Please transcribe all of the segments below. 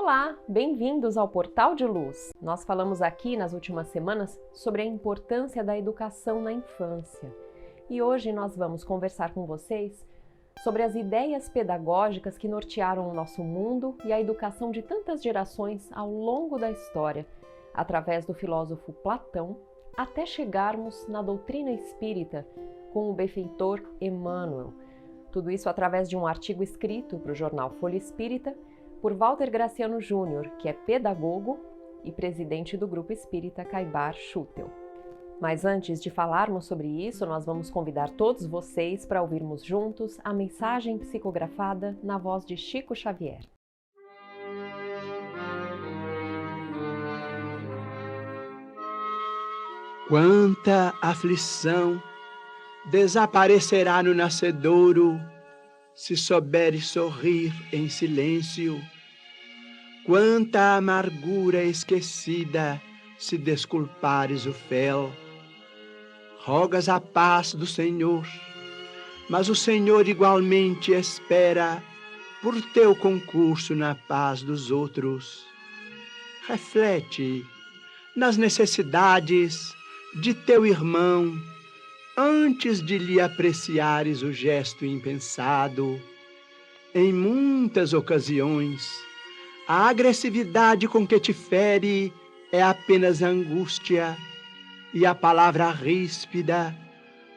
Olá, bem-vindos ao Portal de Luz. Nós falamos aqui nas últimas semanas sobre a importância da educação na infância. E hoje nós vamos conversar com vocês sobre as ideias pedagógicas que nortearam o nosso mundo e a educação de tantas gerações ao longo da história, através do filósofo Platão, até chegarmos na doutrina espírita com o benfeitor Emmanuel. Tudo isso através de um artigo escrito para o jornal Folha Espírita por Walter Graciano Júnior, que é pedagogo e presidente do Grupo Espírita Caibar Schutel. Mas antes de falarmos sobre isso, nós vamos convidar todos vocês para ouvirmos juntos a mensagem psicografada na voz de Chico Xavier. Quanta aflição desaparecerá no nascedouro, se souberes sorrir em silêncio. Quanta amargura esquecida, se desculpares o fel. Rogas a paz do Senhor, mas o Senhor igualmente espera por teu concurso na paz dos outros. Reflete nas necessidades de teu irmão, antes de lhe apreciares o gesto impensado. Em muitas ocasiões, a agressividade com que te fere é apenas angústia, e a palavra ríspida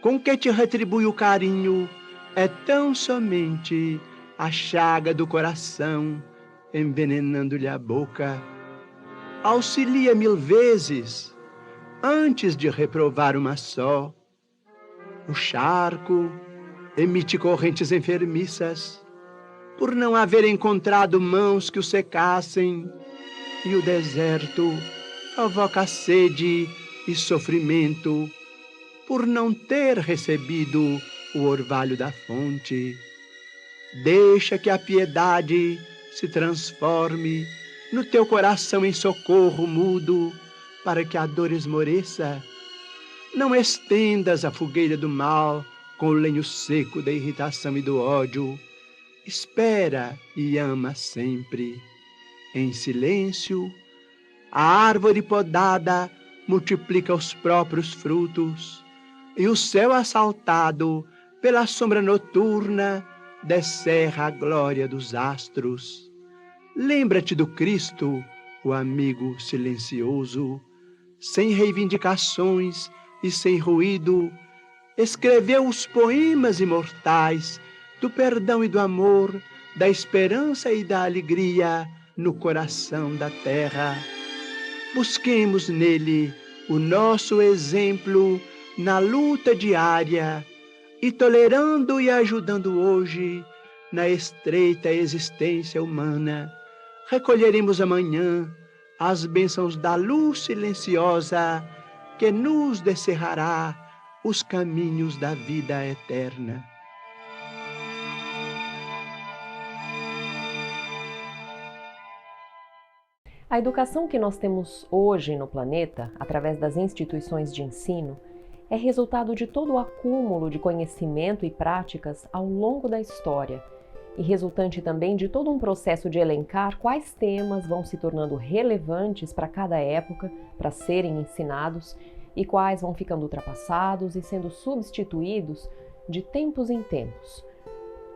com que te retribui o carinho é tão somente a chaga do coração, envenenando-lhe a boca. Auxilia 1000 vezes, antes de reprovar uma só. O charco emite correntes enfermiças, por não haver encontrado mãos que o secassem, e o deserto provoca sede e sofrimento, por não ter recebido o orvalho da fonte. Deixa que a piedade se transforme no teu coração em socorro mudo, para que a dor esmoreça. Não estendas a fogueira do mal com o lenho seco da irritação e do ódio. Espera e ama sempre. Em silêncio, a árvore podada multiplica os próprios frutos, e o céu assaltado pela sombra noturna descerra a glória dos astros. Lembra-te do Cristo, o amigo silencioso, sem reivindicações e sem ruído, escreveu os poemas imortais do perdão e do amor, da esperança e da alegria no coração da terra. Busquemos nele o nosso exemplo na luta diária e tolerando e ajudando hoje na estreita existência humana, recolheremos amanhã as bênçãos da luz silenciosa que nos descerrará os caminhos da vida eterna. A educação que nós temos hoje no planeta, através das instituições de ensino, é resultado de todo o acúmulo de conhecimento e práticas ao longo da história, e resultante também de todo um processo de elencar quais temas vão se tornando relevantes para cada época, para serem ensinados, e quais vão ficando ultrapassados e sendo substituídos de tempos em tempos.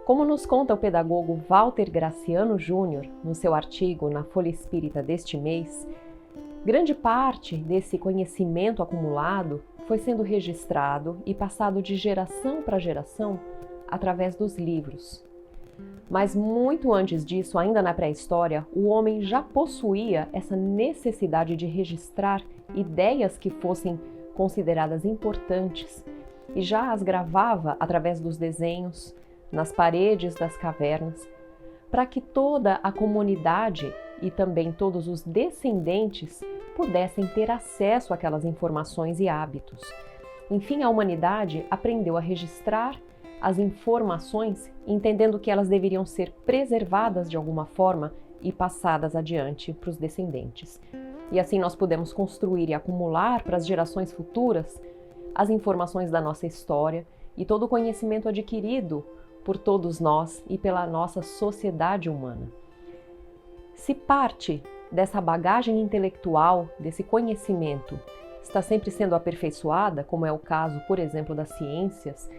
Como nos conta o pedagogo Walter Graciano Júnior no seu artigo na Folha Espírita deste mês, grande parte desse conhecimento acumulado foi sendo registrado e passado de geração para geração através dos livros. Mas muito antes disso, ainda na pré-história, o homem já possuía essa necessidade de registrar ideias que fossem consideradas importantes e já as gravava através dos desenhos, nas paredes das cavernas, para que toda a comunidade e também todos os descendentes pudessem ter acesso àquelas informações e hábitos. Enfim, a humanidade aprendeu a registrar as informações, entendendo que elas deveriam ser preservadas de alguma forma e passadas adiante para os descendentes. E assim nós pudemos construir e acumular para as gerações futuras as informações da nossa história e todo o conhecimento adquirido por todos nós e pela nossa sociedade humana. Se parte dessa bagagem intelectual, desse conhecimento, está sempre sendo aperfeiçoada, como é o caso, por exemplo, das ciências,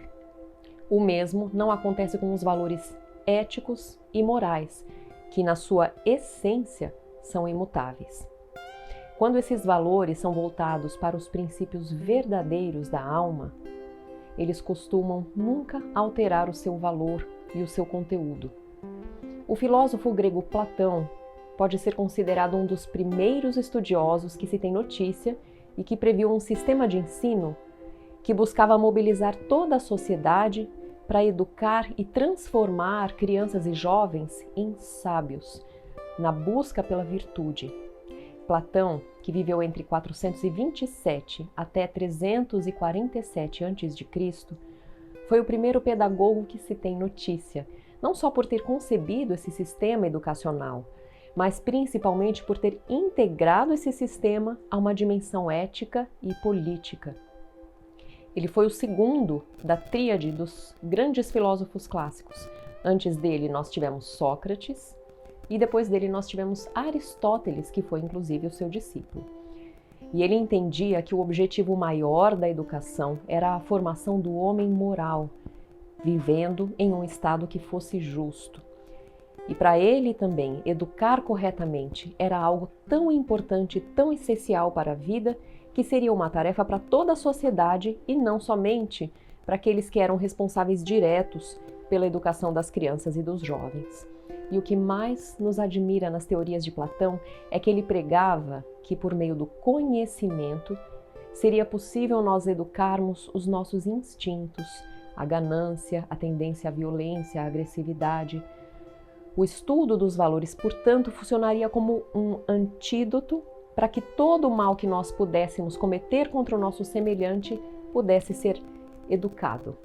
o mesmo não acontece com os valores éticos e morais, que na sua essência são imutáveis. Quando esses valores são voltados para os princípios verdadeiros da alma, eles costumam nunca alterar o seu valor e o seu conteúdo. O filósofo grego Platão pode ser considerado um dos primeiros estudiosos que se tem notícia e que previu um sistema de ensino que buscava mobilizar toda a sociedade para educar e transformar crianças e jovens em sábios, na busca pela virtude. Platão, que viveu entre 427 até 347 a.C., foi o primeiro pedagogo que se tem notícia, não só por ter concebido esse sistema educacional, mas principalmente por ter integrado esse sistema a uma dimensão ética e política. Ele foi o segundo da tríade dos grandes filósofos clássicos. Antes dele nós tivemos Sócrates e depois dele nós tivemos Aristóteles, que foi inclusive o seu discípulo. E ele entendia que o objetivo maior da educação era a formação do homem moral, vivendo em um estado que fosse justo. E para ele também, educar corretamente era algo tão importante, tão essencial para a vida, que seria uma tarefa para toda a sociedade e não somente para aqueles que eram responsáveis diretos pela educação das crianças e dos jovens. E o que mais nos admira nas teorias de Platão é que ele pregava que, por meio do conhecimento, seria possível nós educarmos os nossos instintos, a ganância, a tendência à violência, à agressividade. O estudo dos valores, portanto, funcionaria como um antídoto para que todo o mal que nós pudéssemos cometer contra o nosso semelhante pudesse ser educado.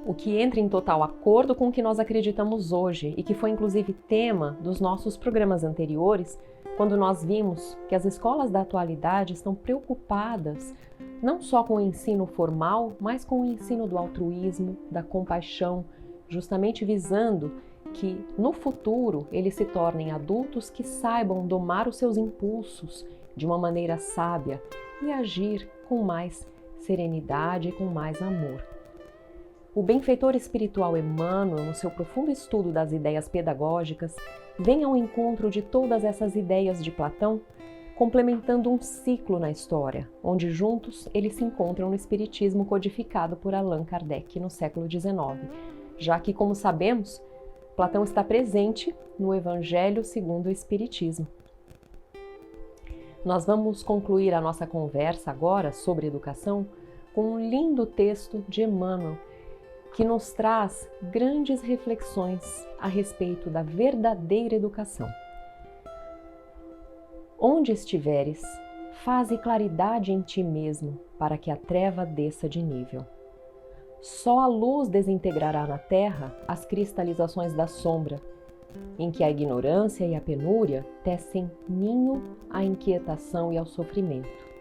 O que entra em total acordo com o que nós acreditamos hoje e que foi inclusive tema dos nossos programas anteriores, quando nós vimos que as escolas da atualidade estão preocupadas não só com o ensino formal, mas com o ensino do altruísmo, da compaixão, justamente visando que no futuro eles se tornem adultos que saibam domar os seus impulsos de uma maneira sábia e agir com mais serenidade e com mais amor. O benfeitor espiritual Emmanuel, no seu profundo estudo das ideias pedagógicas, vem ao encontro de todas essas ideias de Platão, complementando um ciclo na história, onde juntos eles se encontram no Espiritismo codificado por Allan Kardec no século XIX, já que, como sabemos, Platão está presente no Evangelho segundo o Espiritismo. Nós vamos concluir a nossa conversa agora sobre educação com um lindo texto de Emmanuel, que nos traz grandes reflexões a respeito da verdadeira educação. Onde estiveres, faze claridade em ti mesmo, para que a treva desça de nível. Só a luz desintegrará na terra as cristalizações da sombra, em que a ignorância e a penúria tecem ninho à inquietação e ao sofrimento.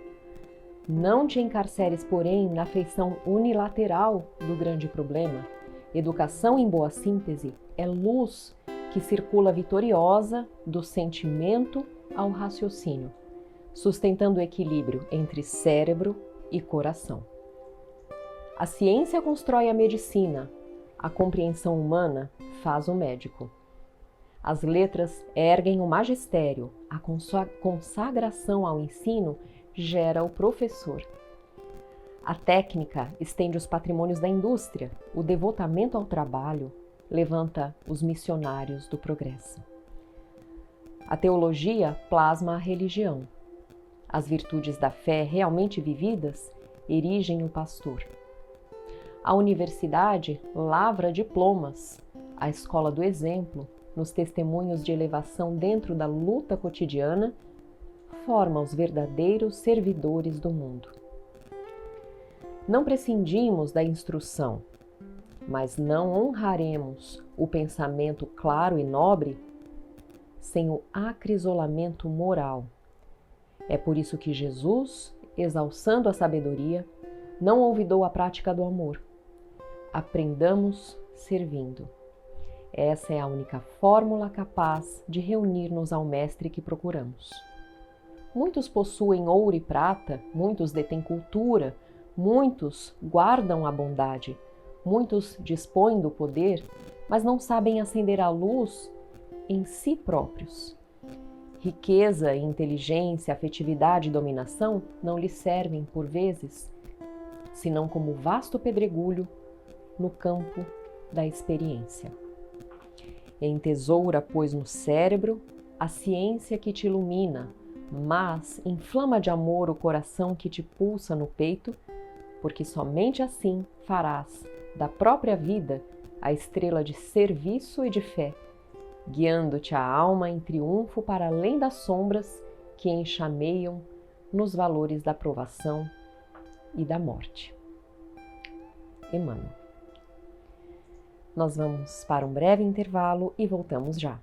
Não te encarceres, porém, na feição unilateral do grande problema. Educação, em boa síntese, é luz que circula vitoriosa do sentimento ao raciocínio, sustentando o equilíbrio entre cérebro e coração. A ciência constrói a medicina, a compreensão humana faz o médico. As letras erguem o magistério, a consagração ao ensino gera o professor. A técnica estende os patrimônios da indústria, o devotamento ao trabalho levanta os missionários do progresso. A teologia plasma a religião. As virtudes da fé realmente vividas erigem o pastor. A universidade lavra diplomas, a escola do exemplo, nos testemunhos de elevação dentro da luta cotidiana, forma os verdadeiros servidores do mundo. Não prescindimos da instrução, mas não honraremos o pensamento claro e nobre sem o acrisolamento moral. É por isso que Jesus, exalçando a sabedoria, não olvidou a prática do amor. Aprendamos servindo. Essa é a única fórmula capaz de reunir-nos ao Mestre que procuramos. Muitos possuem ouro e prata, muitos detêm cultura, muitos guardam a bondade, muitos dispõem do poder, mas não sabem acender a luz em si próprios. Riqueza, inteligência, afetividade e dominação não lhes servem, por vezes, senão como vasto pedregulho no campo da experiência. Entesoura, pois, no cérebro a ciência que te ilumina, mas inflama de amor o coração que te pulsa no peito, porque somente assim farás da própria vida a estrela de serviço e de fé, guiando-te a alma em triunfo para além das sombras que enxameiam nos valores da provação e da morte. Emmanuel. Nós vamos para um breve intervalo e voltamos já.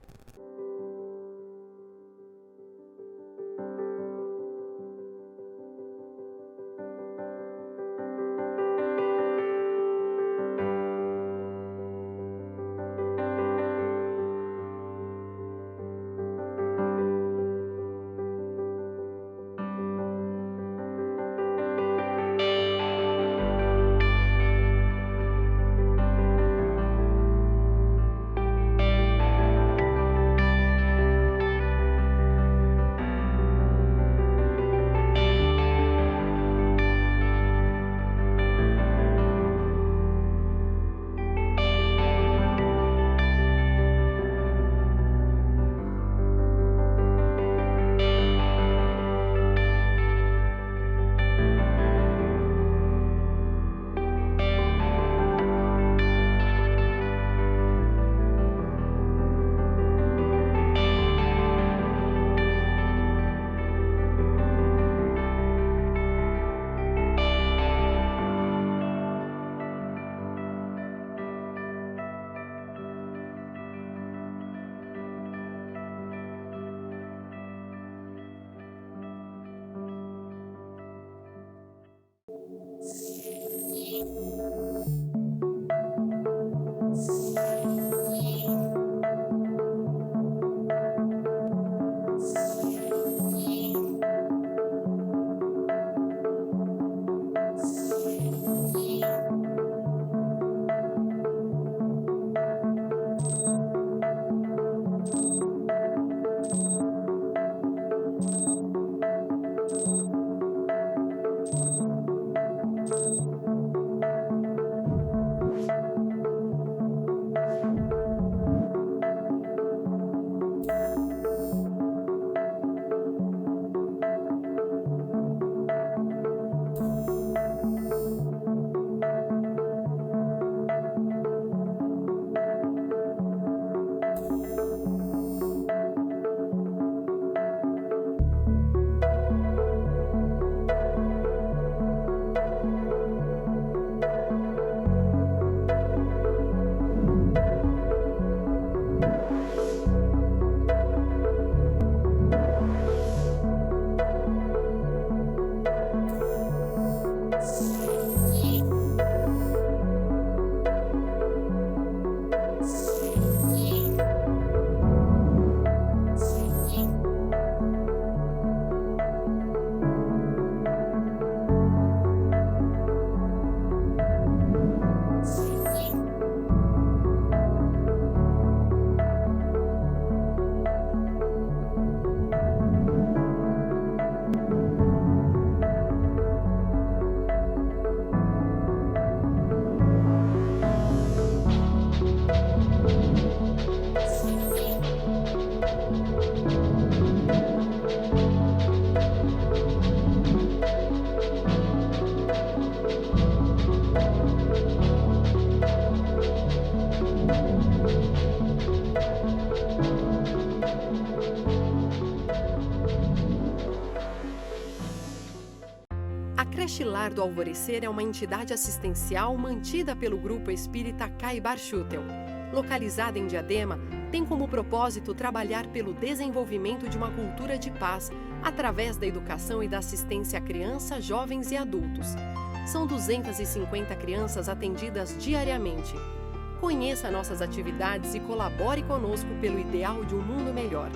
Creche Lar do Alvorecer é uma entidade assistencial mantida pelo Grupo Espírita Caibar Schutel. Localizada em Diadema, tem como propósito trabalhar pelo desenvolvimento de uma cultura de paz através da educação e da assistência a crianças, jovens e adultos. São 250 crianças atendidas diariamente. Conheça nossas atividades e colabore conosco pelo ideal de um mundo melhor.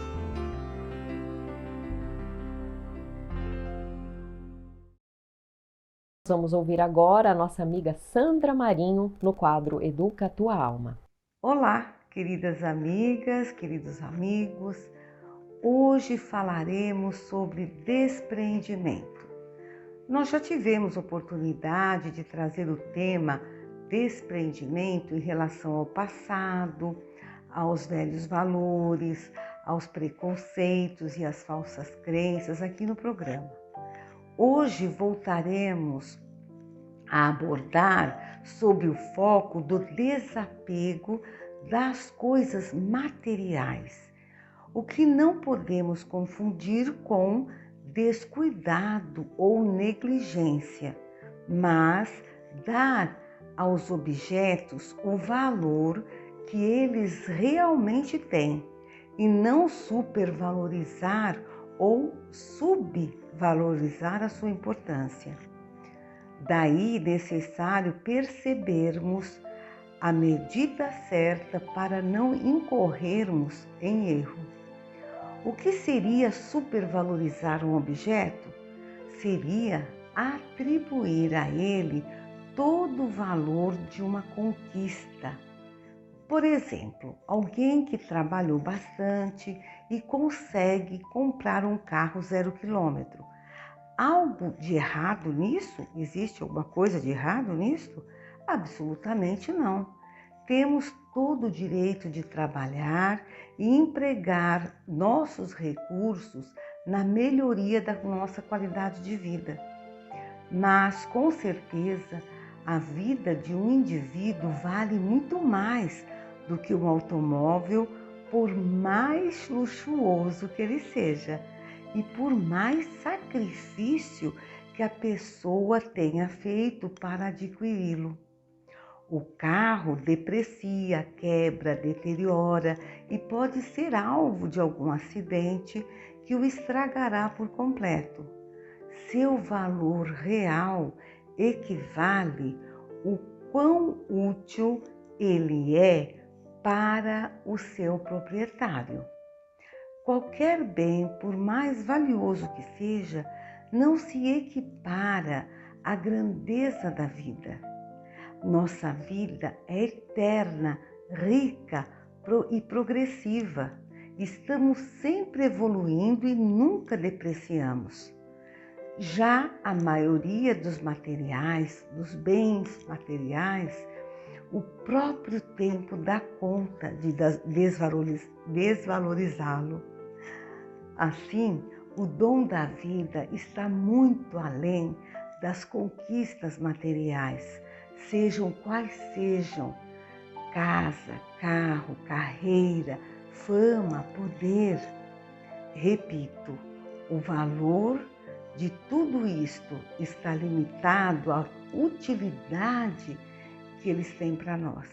Vamos ouvir agora a nossa amiga Sandra Marinho no quadro Educa a Tua Alma. Olá, queridas amigas, queridos amigos. Hoje falaremos sobre despreendimento. Nós já tivemos oportunidade de trazer o tema despreendimento em relação ao passado, aos velhos valores, aos preconceitos e às falsas crenças aqui no programa. Hoje voltaremos a abordar sobre o foco do desapego das coisas materiais, o que não podemos confundir com descuidado ou negligência, mas dar aos objetos o valor que eles realmente têm e não supervalorizar ou subvalorizar a sua importância. Daí necessário percebermos a medida certa para não incorrermos em erro. O que seria supervalorizar um objeto? Seria atribuir a ele todo o valor de uma conquista. Por exemplo, alguém que trabalhou bastante e consegue comprar um carro 0 quilômetro. Algo de errado nisso? Existe alguma coisa de errado nisso? Absolutamente não. Temos todo o direito de trabalhar e empregar nossos recursos na melhoria da nossa qualidade de vida. Mas, com certeza, a vida de um indivíduo vale muito mais do que um automóvel, por mais luxuoso que ele seja e por mais sacrifício que a pessoa tenha feito para adquiri-lo. O carro deprecia, quebra, deteriora e pode ser alvo de algum acidente que o estragará por completo. Seu valor real equivale o quão útil ele é para o seu proprietário. Qualquer bem, por mais valioso que seja, não se equipara à grandeza da vida. Nossa vida é eterna, rica e progressiva. Estamos sempre evoluindo e nunca depreciamos. Já a maioria dos materiais, dos bens materiais, o próprio tempo dá conta de desvalorizá-lo. Assim, o dom da vida está muito além das conquistas materiais, sejam quais sejam: casa, carro, carreira, fama, poder. Repito, o valor de tudo isto está limitado à utilidade que eles têm para nós.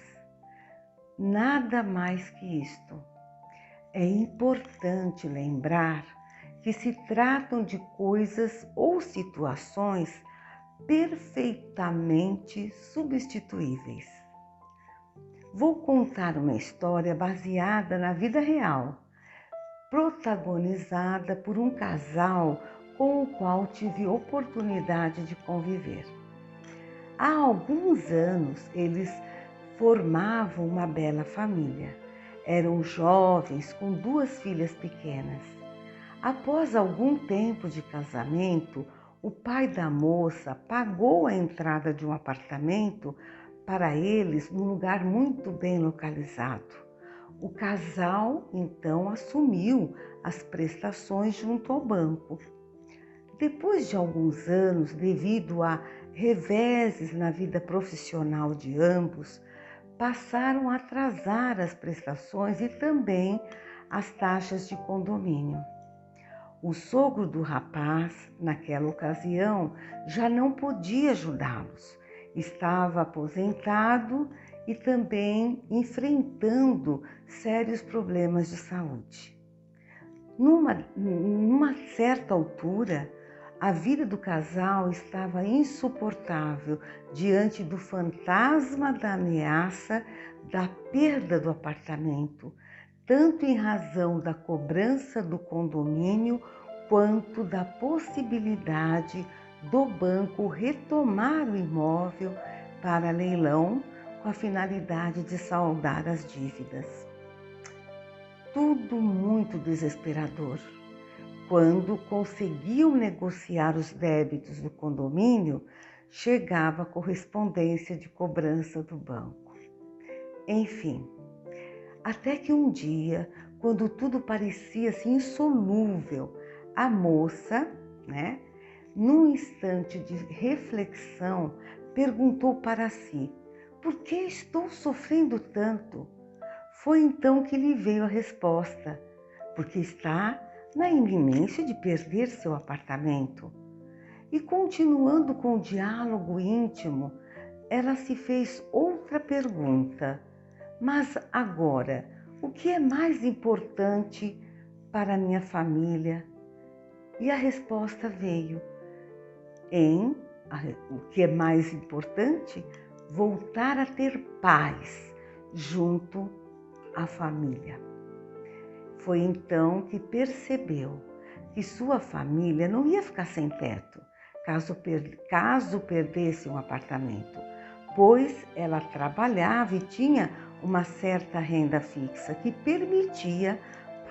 Nada mais que isto. É importante lembrar que se tratam de coisas ou situações perfeitamente substituíveis. Vou contar uma história baseada na vida real, protagonizada por um casal com o qual tive oportunidade de conviver. Há alguns anos eles formavam uma bela família. Eram jovens com 2 filhas pequenas. Após algum tempo de casamento, o pai da moça pagou a entrada de um apartamento para eles num lugar muito bem localizado. O casal então assumiu as prestações junto ao banco. Depois de alguns anos, devido a reveses na vida profissional de ambos, passaram a atrasar as prestações e também as taxas de condomínio. O sogro do rapaz, naquela ocasião, já não podia ajudá-los. Estava aposentado e também enfrentando sérios problemas de saúde. Numa certa altura, A vida do casal estava insuportável diante do fantasma da ameaça da perda do apartamento, tanto em razão da cobrança do condomínio quanto da possibilidade do banco retomar o imóvel para leilão com a finalidade de saldar as dívidas. Tudo muito desesperador. Quando conseguiam negociar os débitos do condomínio, chegava a correspondência de cobrança do banco. Enfim, até que um dia, quando tudo parecia assim, insolúvel, a moça, num instante de reflexão, perguntou para si: por que estou sofrendo tanto? Foi então que lhe veio a resposta: porque está na iminência de perder seu apartamento. E continuando com o diálogo íntimo, ela se fez outra pergunta: mas agora, o que é mais importante para a minha família? E a resposta veio: o que é mais importante? Voltar a ter paz junto à família. Foi então que percebeu que sua família não ia ficar sem teto caso perdesse um apartamento, pois ela trabalhava e tinha uma certa renda fixa que permitia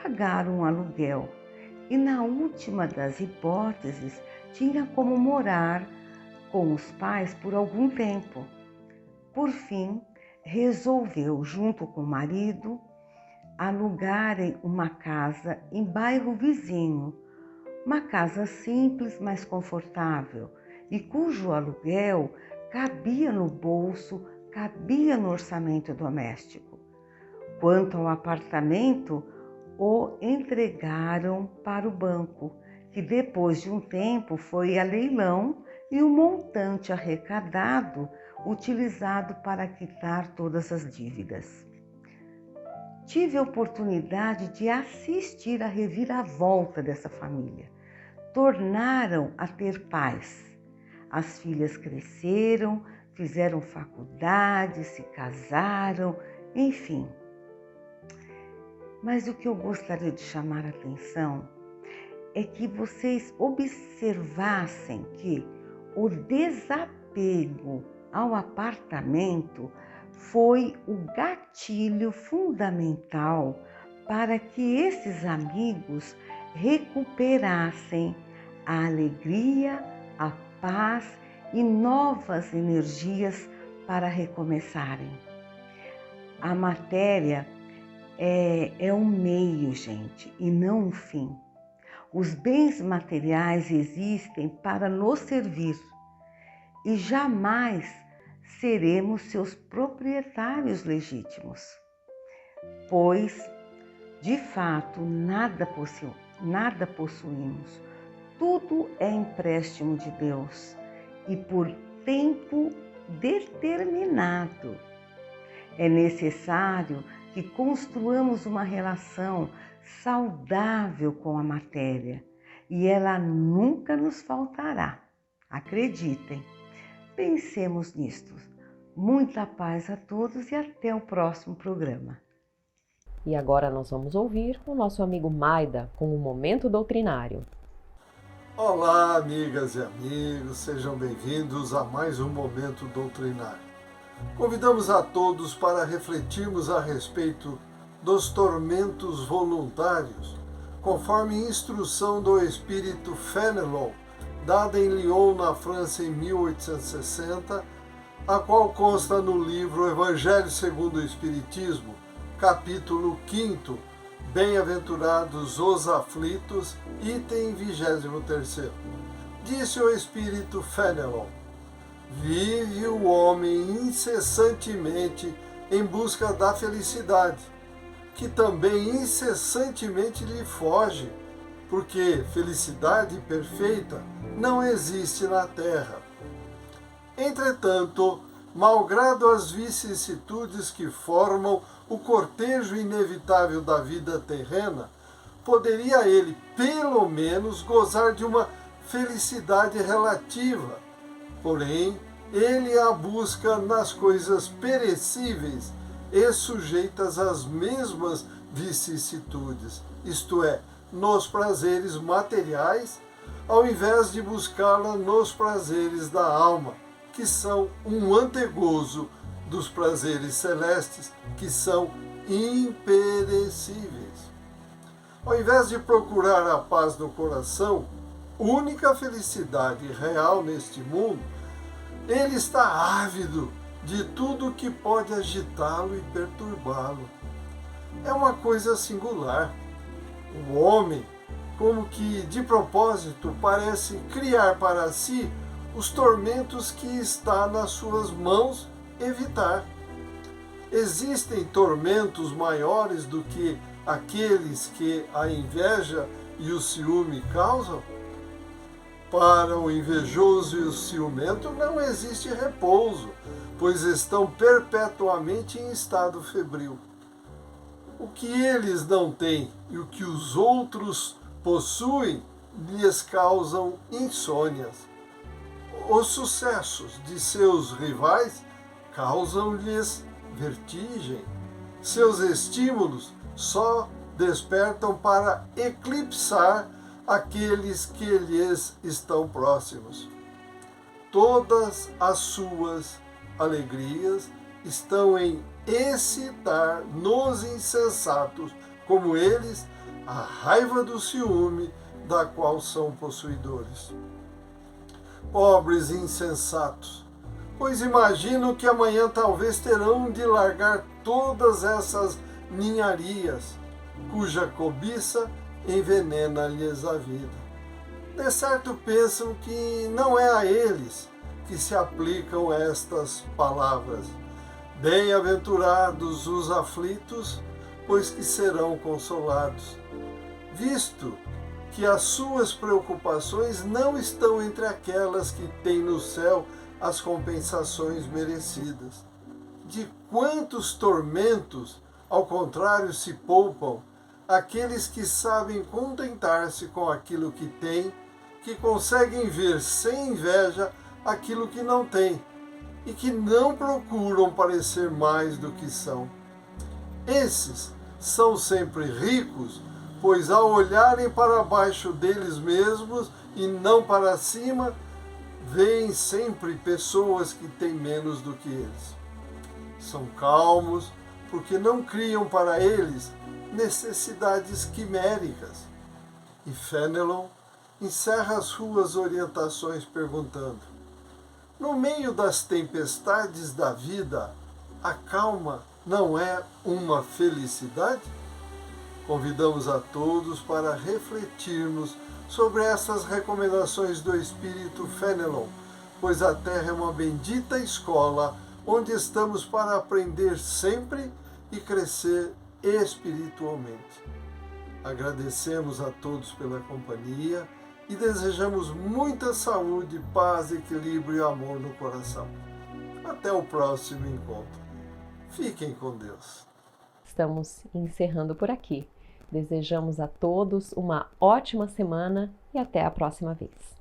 pagar um aluguel. E na última das hipóteses, tinha como morar com os pais por algum tempo. Por fim, resolveu, junto com o marido, alugarem uma casa em bairro vizinho, uma casa simples, mas confortável, e cujo aluguel cabia no bolso, cabia no orçamento doméstico. Quanto ao apartamento, o entregaram para o banco, que depois de um tempo foi a leilão e o montante arrecadado utilizado para quitar todas as dívidas. Tive a oportunidade de assistir a reviravolta dessa família. Tornaram a ter paz. As filhas cresceram, fizeram faculdade, se casaram, enfim. Mas o que eu gostaria de chamar a atenção é que vocês observassem que o desapego ao apartamento foi o gatilho fundamental para que esses amigos recuperassem a alegria, a paz e novas energias para recomeçarem. A matéria é um meio, gente, e não um fim. Os bens materiais existem para nos servir e jamais seremos seus proprietários legítimos, pois, de fato, nada possuímos. Tudo é empréstimo de Deus e por tempo determinado. É necessário que construamos uma relação saudável com a matéria e ela nunca nos faltará. Acreditem. Pensemos nisto. Muita paz a todos e até o próximo programa. E agora nós vamos ouvir o nosso amigo Maida com o Momento Doutrinário. Olá, amigas e amigos, sejam bem-vindos a mais um Momento Doutrinário. Convidamos a todos para refletirmos a respeito dos tormentos voluntários, conforme instrução do espírito Fénelon, dada em Lyon, na França, em 1860, a qual consta no livro Evangelho segundo o Espiritismo, capítulo 5, Bem-aventurados os aflitos, item 23. Disse o espírito Fénelon: vive o homem incessantemente em busca da felicidade, que também incessantemente lhe foge, porque felicidade perfeita não existe na terra. Entretanto, malgrado as vicissitudes que formam o cortejo inevitável da vida terrena, poderia ele, pelo menos, gozar de uma felicidade relativa, porém, ele a busca nas coisas perecíveis e sujeitas às mesmas vicissitudes, isto é, nos prazeres materiais, ao invés de buscá-la nos prazeres da alma, que são um antegozo dos prazeres celestes, que são imperecíveis. Ao invés de procurar a paz no coração, única felicidade real neste mundo, ele está ávido de tudo que pode agitá-lo e perturbá-lo. É uma coisa singular. O homem, como que de propósito, parece criar para si os tormentos que está nas suas mãos evitar. Existem tormentos maiores do que aqueles que a inveja e o ciúme causam? Para o invejoso e o ciumento não existe repouso, pois estão perpetuamente em estado febril. O que eles não têm e o que os outros possuem lhes causam insônias. Os sucessos de seus rivais causam-lhes vertigem. Seus estímulos só despertam para eclipsar aqueles que lhes estão próximos. Todas as suas alegrias estão em excitar nos insensatos, como eles, a raiva do ciúme, da qual são possuidores. Pobres insensatos, pois imaginam que amanhã talvez terão de largar todas essas ninharias, cuja cobiça envenena-lhes a vida. De certo pensam que não é a eles que se aplicam estas palavras. Bem-aventurados os aflitos, pois que serão consolados, visto que as suas preocupações não estão entre aquelas que têm no céu as compensações merecidas. De quantos tormentos, ao contrário, se poupam aqueles que sabem contentar-se com aquilo que têm, que conseguem ver sem inveja aquilo que não têm e que não procuram parecer mais do que são. Esses são sempre ricos, pois ao olharem para baixo deles mesmos e não para cima, veem sempre pessoas que têm menos do que eles. São calmos porque não criam para eles necessidades quiméricas. E Fénelon encerra as suas orientações perguntando: no meio das tempestades da vida, a calma não é uma felicidade? Convidamos a todos para refletirmos sobre essas recomendações do Espírito Fénelon, pois a Terra é uma bendita escola onde estamos para aprender sempre e crescer espiritualmente. Agradecemos a todos pela companhia e desejamos muita saúde, paz, equilíbrio e amor no coração. Até o próximo encontro. Fiquem com Deus. Estamos encerrando por aqui. Desejamos a todos uma ótima semana e até a próxima vez.